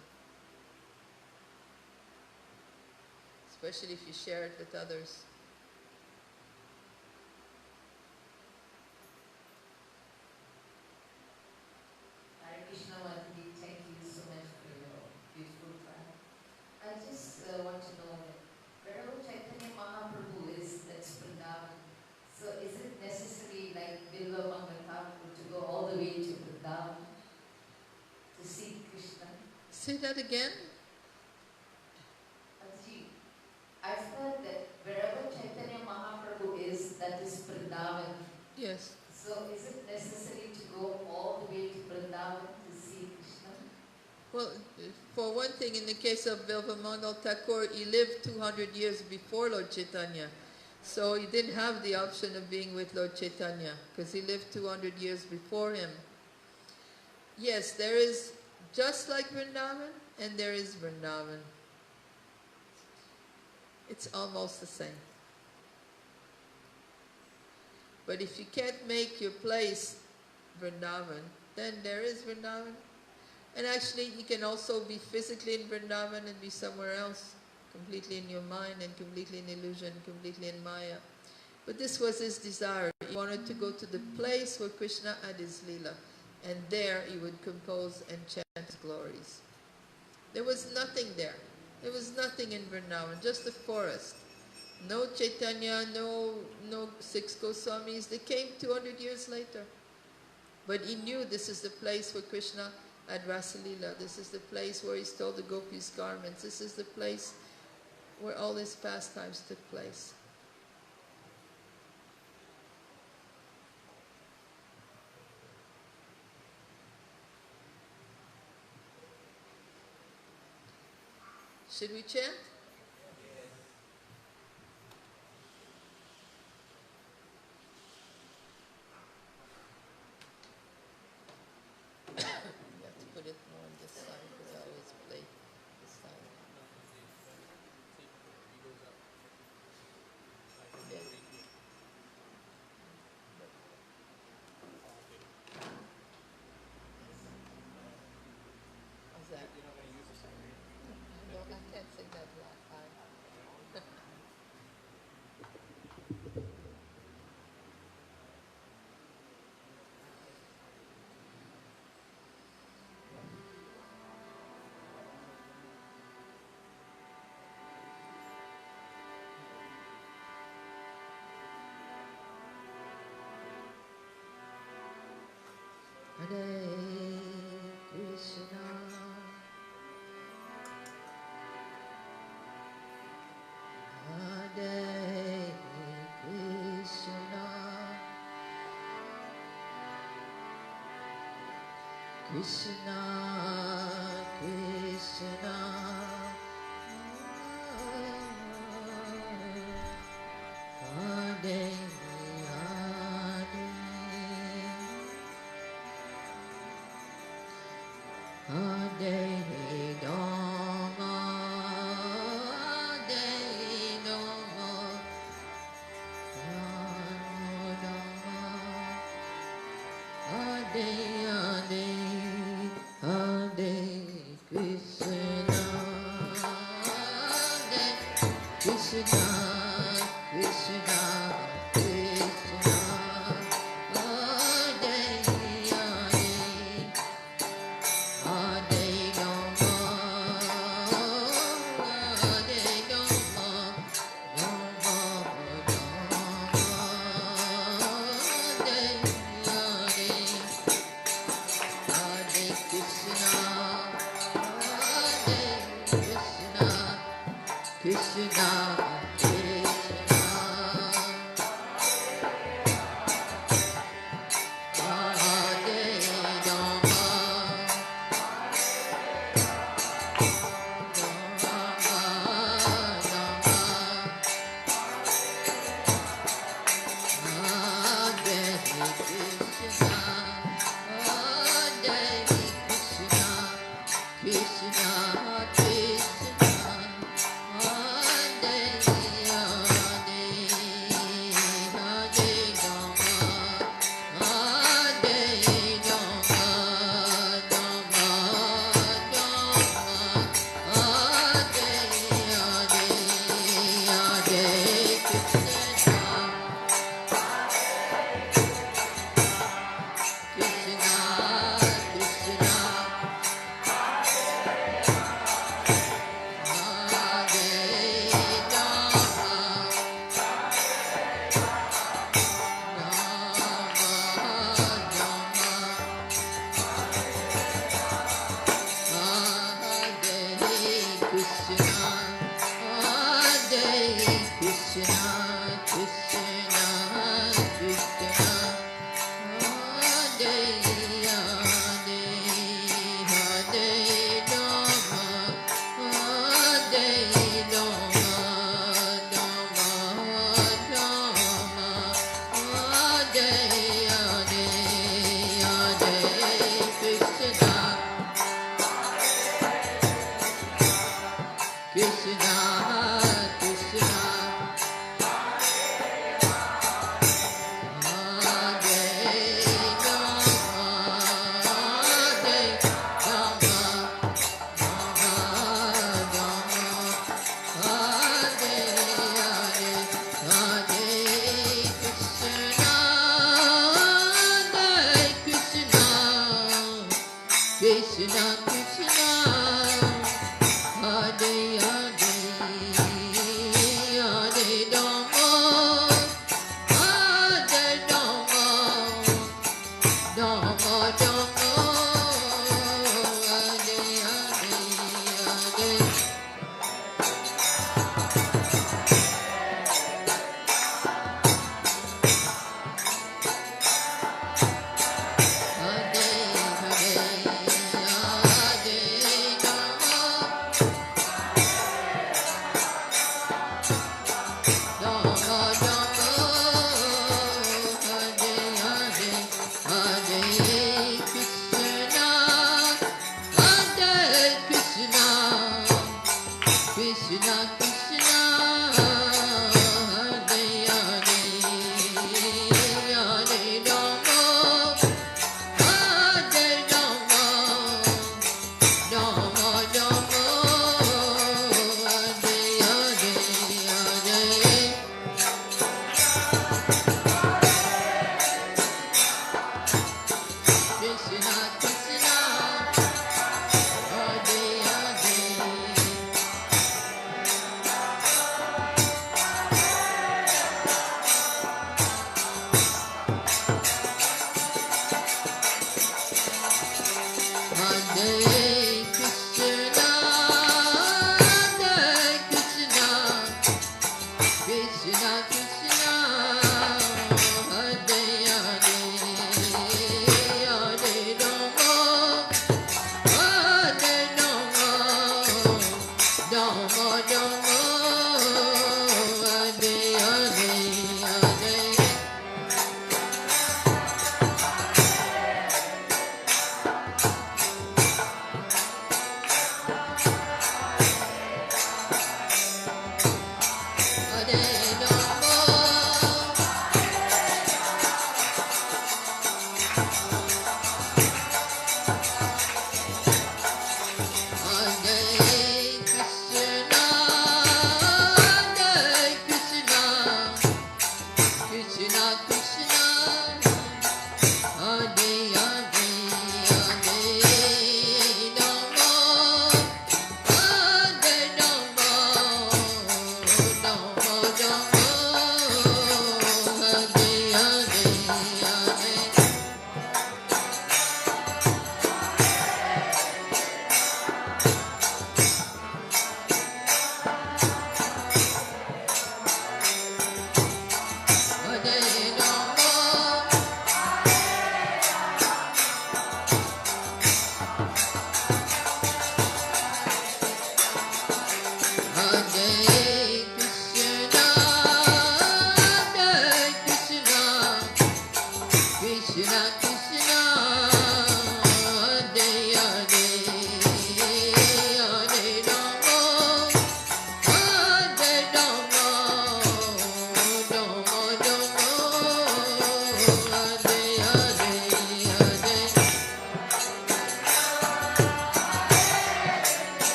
Especially if you share it with others. Hare Krishna Mataji, thank you so much for your beautiful prayer. I just want to know that wherever Chaitanya Mahaprabhu is, that's Vrindavan. So is it necessary like Bilva Mangathakur to go all the way to Vrindavan to see Krishna? Say that again? Mataji, I've heard that wherever Chaitanya Mahaprabhu is, that is Vrindavan. Yes. So is it necessary to go all the way to Vrindavan to see Krishna? Well, for one thing, in the case of Bilvamangal Thakur, he lived 200 years before Lord Chaitanya. So he didn't have the option of being with Lord Chaitanya, because he lived 200 years before him. Yes, there is just like Vrindavan, and there is Vrindavan. It's almost the same. But if you can't make your place Vrindavan, then there is Vrindavan. And actually, you can also be physically in Vrindavan and be somewhere else, completely in your mind and completely in illusion, completely in Maya. But this was his desire. He wanted to go to the place where Krishna had his Leela, and there he would compose and chant his glories. There was nothing there. There was nothing in Vrindavan, just a forest. No Chaitanya, no 6 Goswamis. They came 200 years later. But he knew this is the place where Krishna had Rasalila. This is the place where he stole the gopis' garments. This is the place where all his pastimes took place. Should we chant? You have to put it more on this side because I always play this side. Yeah. How's that? No, I can't sing that loud. Krishna, Krishna, Hare Hare, Hare Rama, Hare Hare, Hare Krishna, Hare Krishna, Krishna, Krishna, Hare Hare, Hare Rama, Hare Rama, Rama Rama, Hare Hare, Hare Krishna, Hare Krishna, Krishna, Krishna, Hare Rama, Krishna, Krishna, Hare Hare, Hare Rama, Hare Rama, Rama Rama, Hare Hare, Hare Hare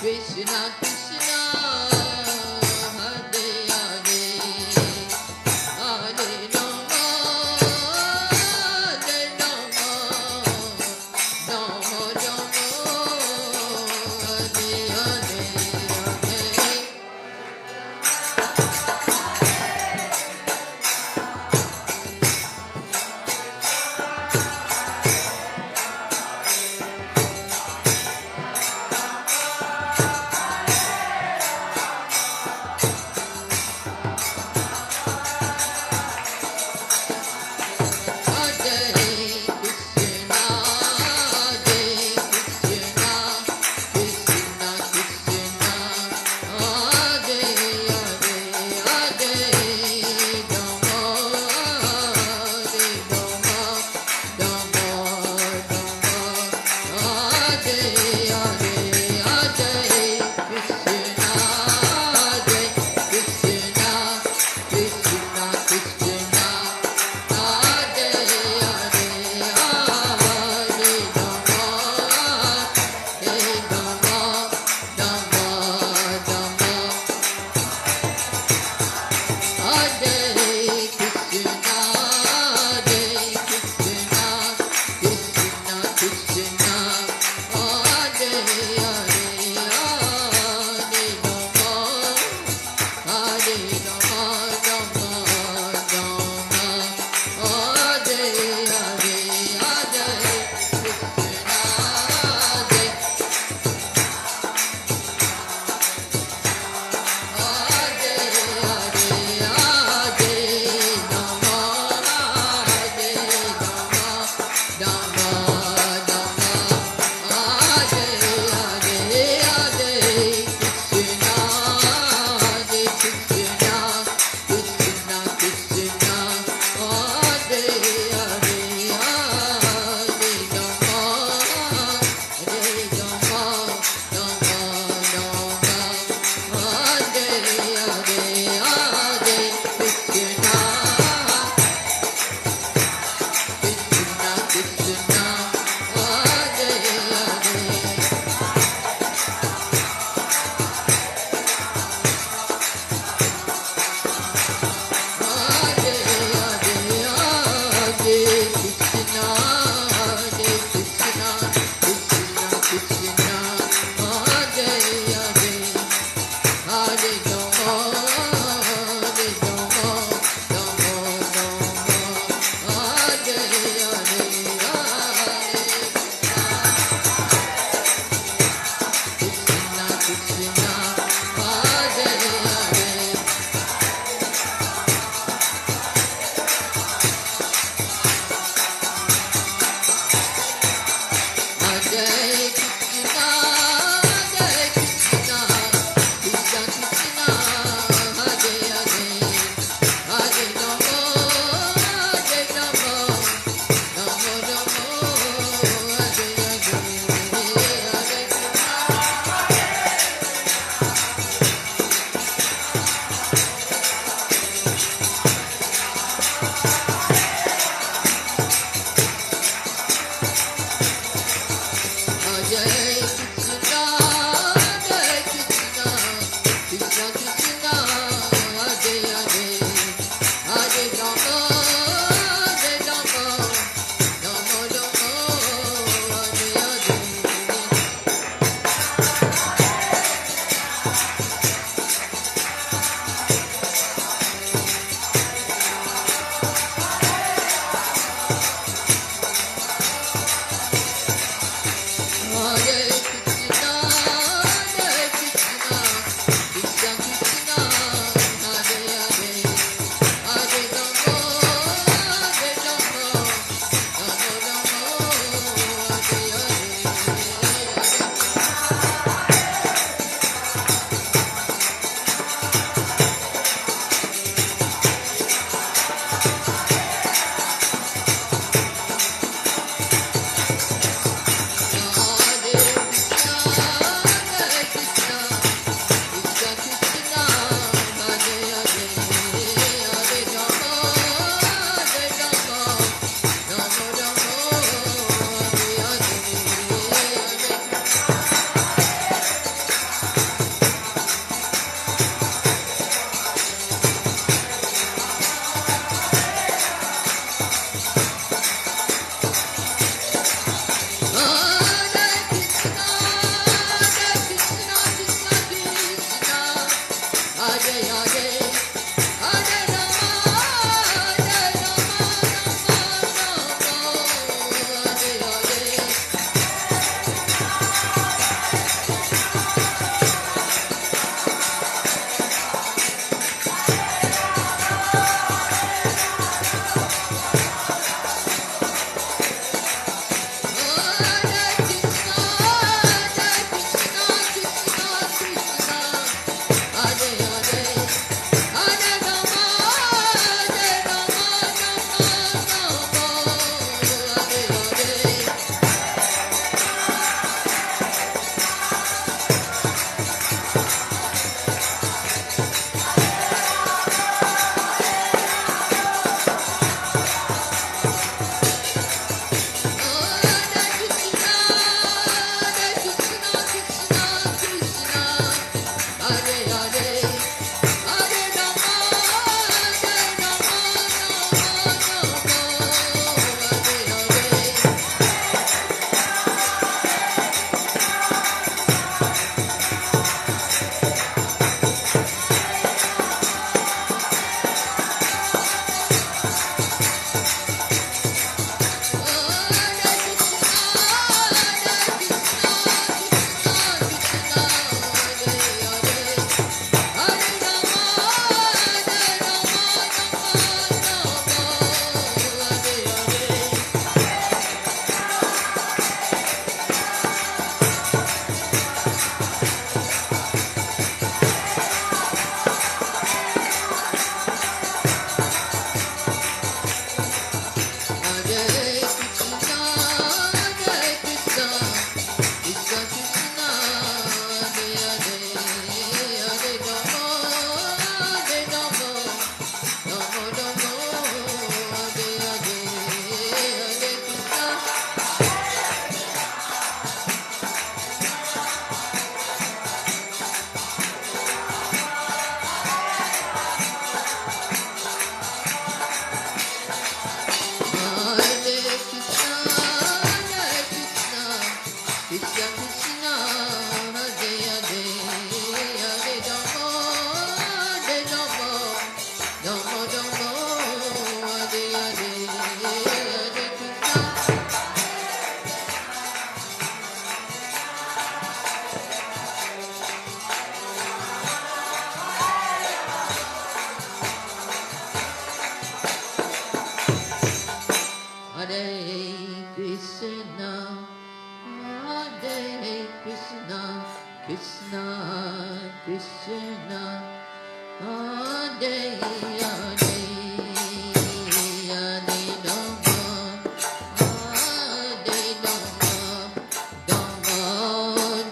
Krishna Krishna, Krishna, Hare Hare, Hare Rama, Hare Rama, Rama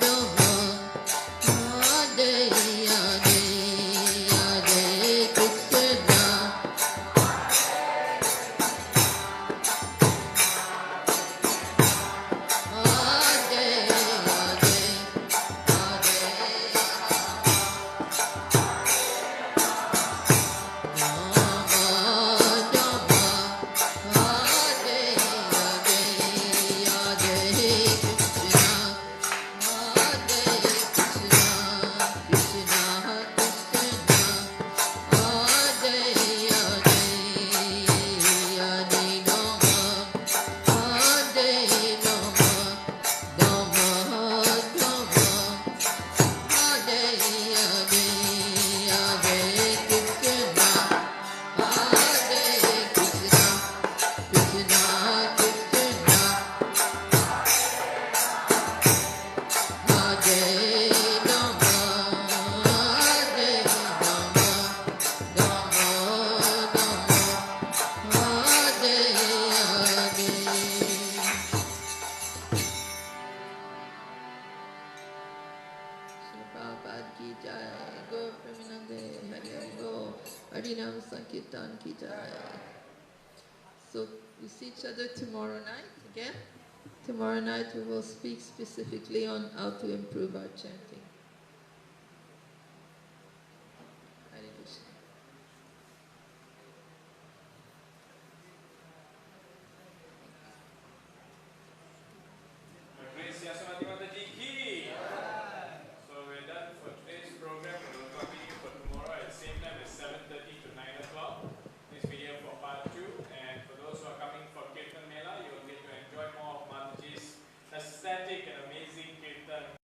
Rama, Hare Hare, Hare Krishna. Prabhupada ki jai, Go Premanande, Hari Hari Go, Harinam Sankirtan ki jai. So we see each other tomorrow night again. Tomorrow night we will speak specifically on how to improve our chanting.